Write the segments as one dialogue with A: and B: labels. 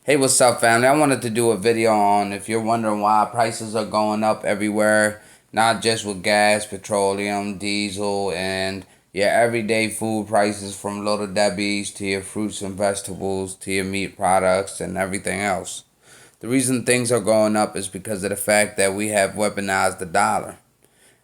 A: Hey, what's up, family? I wanted to do a video on if you're wondering why prices are going up everywhere, not just with gas, petroleum, diesel, and your everyday food prices from Little Debbie's to your fruits and vegetables to your meat products and everything else. The reason things are going up is because of the fact that we have weaponized the dollar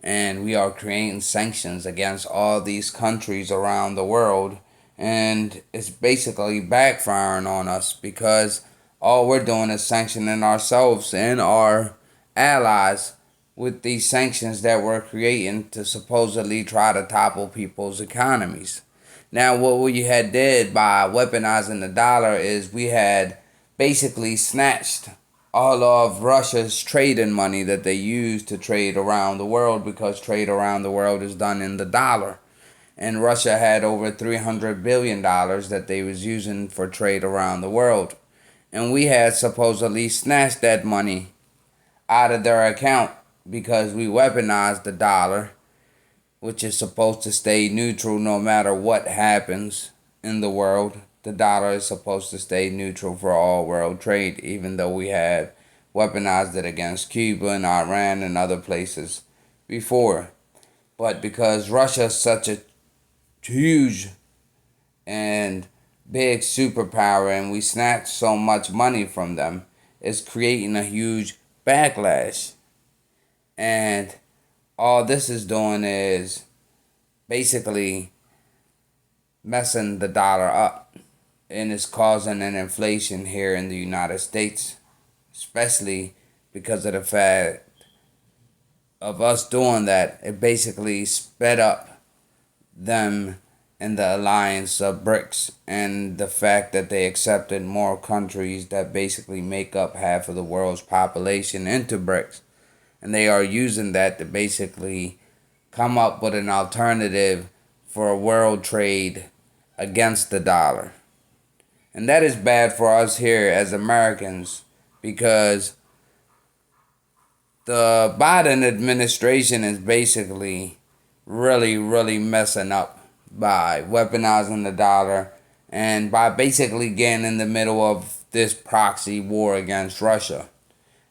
A: and we are creating sanctions against all these countries around the world, and it's basically backfiring on us because all we're doing is sanctioning ourselves and our allies with these sanctions that we're creating to supposedly try to topple people's economies. Now, what we had did by weaponizing the dollar is we had basically snatched all of Russia's trading money that they use to trade around the world, because trade around the world is done in the dollar. And Russia had over $300 billion that they was using for trade around the world. And we had supposedly snatched that money out of their account because we weaponized the dollar, which is supposed to stay neutral no matter what happens in the world. The dollar is supposed to stay neutral for all world trade, even though we had weaponized it against Cuba and Iran and other places before. But because Russia is such a huge and big superpower and we snatched so much money from them, it's creating a huge backlash. And all this is doing is basically messing the dollar up, and it's causing an inflation here in the United States, especially because of the fact of us doing that. It basically sped up them in the alliance of BRICS, and the fact that they accepted more countries that basically make up half of the world's population into BRICS. And they are using that to basically come up with an alternative for world trade against the dollar. And that is bad for us here as Americans, because the Biden administration is basically really messing up by weaponizing the dollar and by basically getting in the middle of this proxy war against Russia.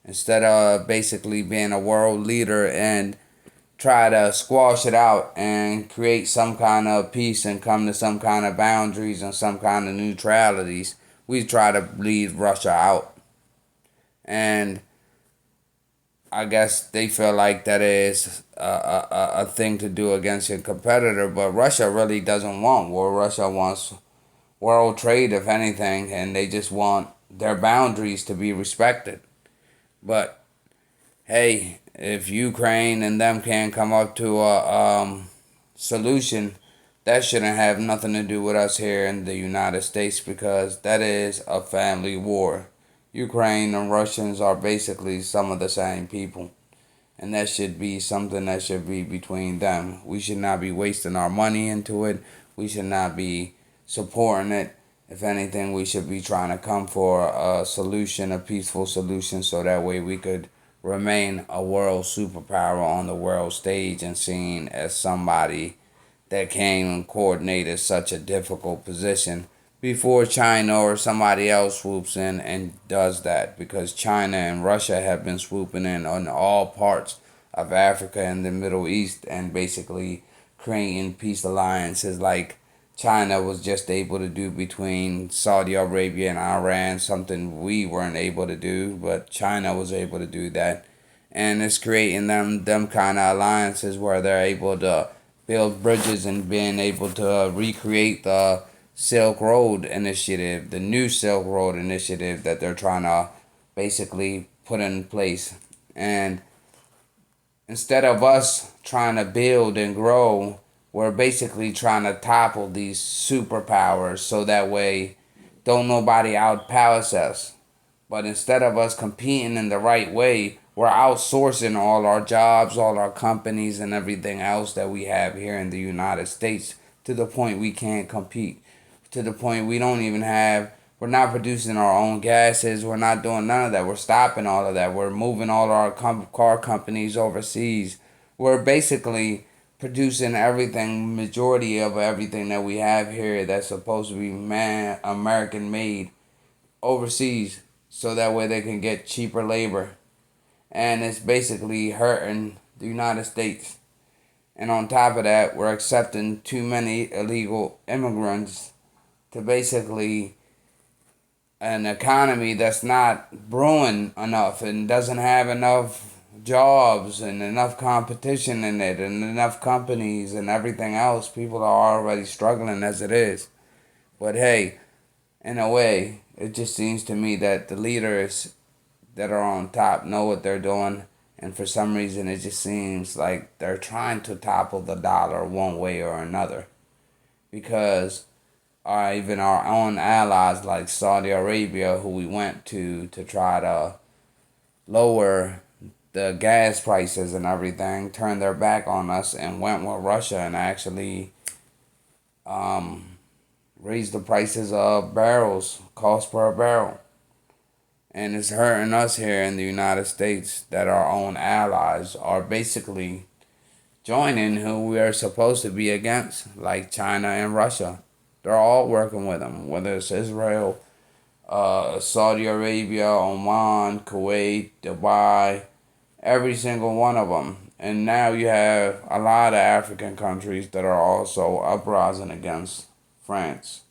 A: Instead of basically being a world leader and try to squash it out and create some kind of peace and come to some kind of boundaries and some kind of neutralities, we try to lead Russia out. And I guess they feel like that is a thing to do against your competitor, but Russia really doesn't want war. Russia wants world trade, if anything, and they just want their boundaries to be respected. But hey, if Ukraine and them can't come up to a solution, that shouldn't have nothing to do with us here in the United States, because that is a family war. Ukraine and Russians are basically some of the same people, and that should be something that should be between them. We should not be wasting our money into it. We should not be supporting it. If anything, we should be trying to come for a solution, a peaceful solution, so that way we could remain a world superpower on the world stage and seen as somebody that came and coordinated such a difficult position before China or somebody else swoops in and does that, because China and Russia have been swooping in on all parts of Africa and the Middle East and basically creating peace alliances like China was just able to do between Saudi Arabia and Iran, something we weren't able to do, but China was able to do that. And it's creating them kind of alliances where they're able to build bridges and being able to recreate the Silk Road Initiative, the new Silk Road Initiative that they're trying to basically put in place. And instead of us trying to build and grow, we're basically trying to topple these superpowers so that way don't nobody outpowers us. But instead of us competing in the right way, we're outsourcing all our jobs, all our companies, and everything else that we have here in the United States, to the point we can't compete. To the point we don't even have, we're not producing our own gases. We're not doing none of that. We're stopping all of that. We're moving all our car companies overseas. We're basically producing everything, majority of everything that we have here that's supposed to be American made, overseas so that way they can get cheaper labor. And it's basically hurting the United States. And on top of that, we're accepting too many illegal immigrants to basically an economy that's not brewing enough and doesn't have enough jobs and enough competition in it and enough companies and everything else. People are already struggling as it is. But hey, in a way, it just seems to me that the leaders that are on top know what they're doing, and for some reason, it just seems like they're trying to topple the dollar one way or another. Because even our own allies like Saudi Arabia, who we went to try to lower the gas prices and everything, turned their back on us and went with Russia and actually um, raised the prices of barrels, cost per barrel. And it's hurting us here in the United States that our own allies are basically joining who we are supposed to be against, like China and Russia. They're all working with them, whether it's Israel, Saudi Arabia, Oman, Kuwait, Dubai, every single one of them. And now you have a lot of African countries that are also uprising against France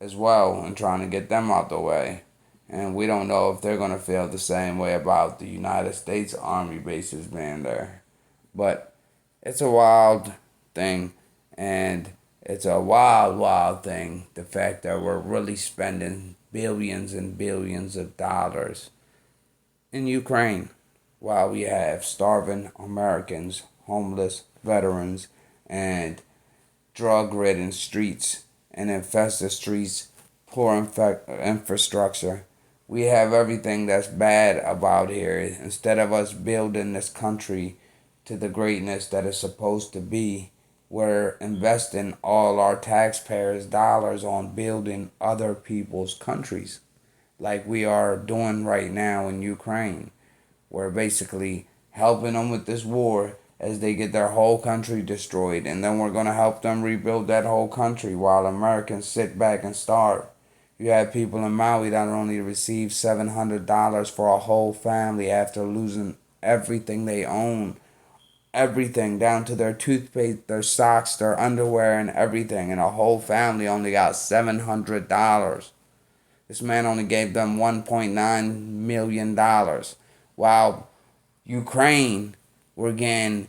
A: as well and trying to get them out the way. And we don't know if they're going to feel the same way about the United States Army bases being there. But it's a wild thing, and it's a wild, wild thing. The fact that we're really spending billions and billions of dollars in Ukraine while we have starving Americans, homeless veterans, and drug ridden streets and infested streets, poor infrastructure. We have everything that's bad about here. Instead of us building this country to the greatness that it's supposed to be, we're investing all our taxpayers' dollars on building other people's countries, like we are doing right now in Ukraine. We're basically helping them with this war as they get their whole country destroyed, and then we're going to help them rebuild that whole country while Americans sit back and starve. You have people in Maui that only receive $700 for a whole family after losing everything they own, everything down to their toothpaste, their socks, their underwear, and everything, and a whole family only got $700. This man only gave them $1.9 million, while Ukraine were getting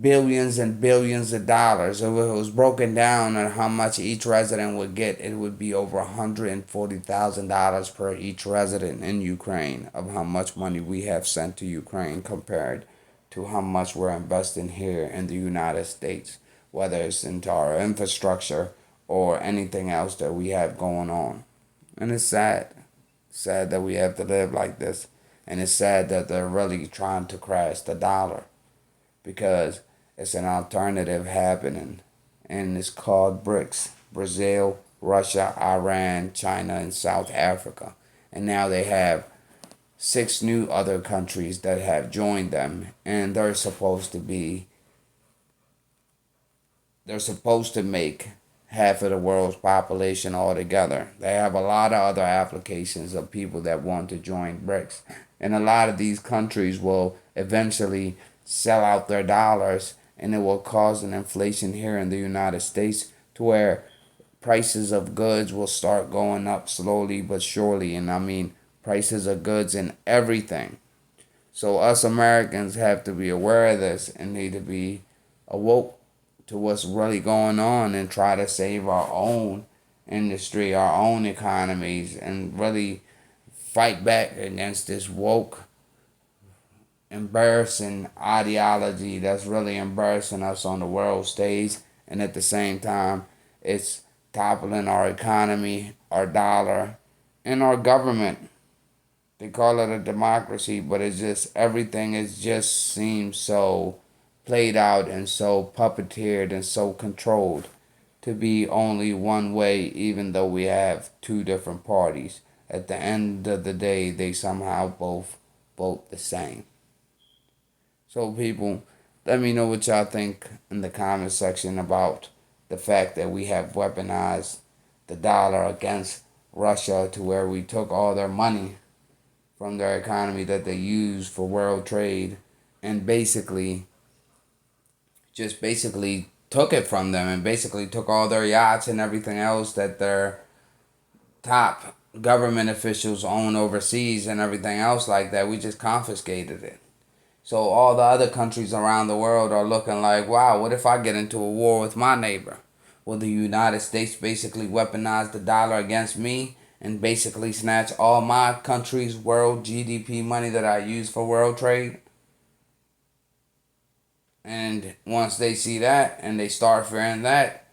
A: billions and billions of dollars. If it was broken down on how much each resident would get, it would be over $140,000 per each resident in Ukraine of how much money we have sent to Ukraine compared to how much we're investing here in the United States, whether it's into our infrastructure or anything else that we have going on. And it's sad. Sad that we have to live like this. And it's sad that they're really trying to crash the dollar because it's an alternative happening. And it's called BRICS: Brazil, Russia, Iran, China, and South Africa. And now they have 6 new other countries that have joined them. And they're supposed to make half of the world's population altogether. They have a lot of other applications of people that want to join BRICS. And a lot of these countries will eventually sell out their dollars, and it will cause an inflation here in the United States to where prices of goods will start going up slowly but surely. And I mean prices of goods and everything. So us Americans have to be aware of this and need to be awoke to what's really going on and try to save our own industry, our own economies, and really fight back against this woke, embarrassing ideology that's really embarrassing us on the world stage. And at the same time, it's toppling our economy, our dollar, and our government. They call it a democracy, but it's just everything is just seems so played out and so puppeteered and so controlled to be only one way, even though we have 2 different parties. At the end of the day, they somehow both vote the same. So, people, let me know what y'all think in the comment section about the fact that we have weaponized the dollar against Russia, to where we took all their money from their economy that they use for world trade, and basically took it from them, and basically took all their yachts and everything else that their top government officials own overseas and everything else like that. We just confiscated it. So all the other countries around the world are looking like, wow, what if I get into a war with my neighbor? Will the United States basically weaponize the dollar against me and basically snatch all my country's world GDP money that I use for world trade? And once they see that and they start fearing that,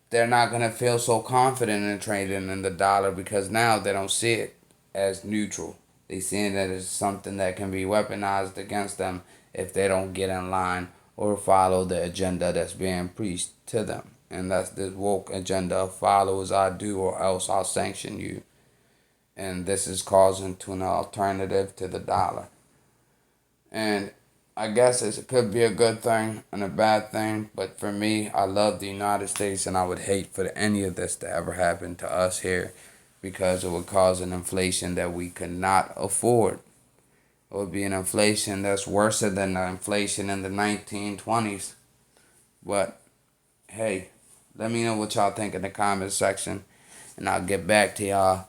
A: they're not going to feel so confident in trading in the dollar, because now they don't see it as neutral. They see it as something that can be weaponized against them if they don't get in line or follow the agenda that's being preached to them. And that's this woke agenda of follow as I do or else I'll sanction you. And this is causing to an alternative to the dollar. And I guess it could be a good thing and a bad thing, but for me, I love the United States, and I would hate for any of this to ever happen to us here, because it would cause an inflation that we could not afford. It would be an inflation that's worse than the inflation in the 1920s. But hey, let me know what y'all think in the comment section, and I'll get back to y'all